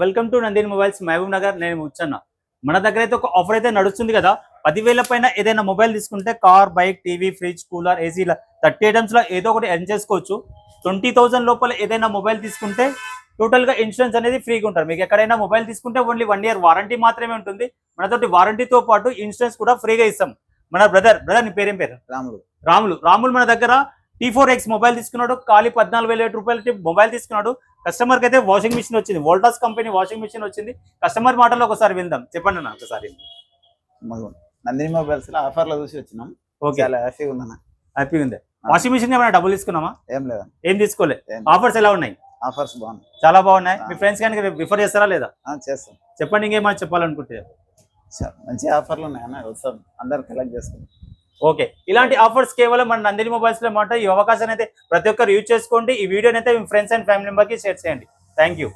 Welcome to Nandini mobiles Mahabubnagar. నేను ముచ్చన్న. మన దగ్గర అయితే ఒక ఆఫర్ అయితే నడుస్తుంది కదా. 10,000 పైన ఏదైనా మొబైల్ తీసుకుంటే car, bike, TV, fridge, cooler, AC 30 items లో ఏదో ఒకటి ఎర్న్ చేసుకోవచ్చు. 20,000 లోపల ఏదైనా మొబైల్ తీసుకుంటే టోటల్ గా ఇన్సూరెన్స్ అనేది ఫ్రీగా ఉంటుంది. మీకు ఎక్కడైనా మొబైల్ తీసుకుంటే ఓన్లీ 1 ఇయర్ వారంటీ మాత్రమే ఉంటుంది. మనతోటి వారంటీతో పాటు ఇన్సూరెన్స్ కూడా ఫ్రీగా ఇస్తాం. మన బ్రదర్ నీ పేరేం పేరు? రాములు మన దగ్గర T4X మొబైల్ తీసుకున్నాడు. ఖాళీ 14,000 రూపాయలకి మొబైల్ తీసుకున్నాడు. కస్టమర్ కి అయితే వాషింగ్ మిషన్ వచ్చింది. వోల్టాస్ కంపెనీ వాషింగ్ మిషన్ వచ్చింది. కస్టమర్ మాటల్లో ఒకసారి విందాం. చెప్పండి అన్న ఒకసారి. నందిని మొబైల్స్ లో ఆఫర్ లో చూసి వచ్చినాం. చాలా హ్యాపీగా ఉందన్న. హ్యాపీగా ఉంది. వాషింగ్ మిషన్ ఏమైనా డబ్బులు తీసుకున్నామా? ఏం లేదా, ఏం తీసుకోలే. ఆఫర్స్ ఎలా ఉన్నాయి? ఆఫర్స్ బాగున్నాయి, చాలా బాగున్నాయి. మీ ఫ్రెండ్స్ కానీ రిఫర్ చేస్తారా లేదా? చేస్తాం. చెప్పండి, ఇంకేమైనా చెప్పాలనుకుంటే. మంచి ఆఫర్లు ఉన్నాయన్న, వస్తాం అందరు కలెక్ట్ చేసుకుంటాం. ఓకే, ఇలాంటి ఆఫర్స్ కేవలం మన నందిని మొబైల్స్ లో మాట. ఈ అవకాశాన్ని అయితే ప్రతి ఒక్కరు యూజ్ చేసుకోండి. ఈ వీడియోని అయితే మీ ఫ్రెండ్స్ అండ్ ఫ్యామిలీ మెంబర్ కి షేర్ చేయండి. Thank you.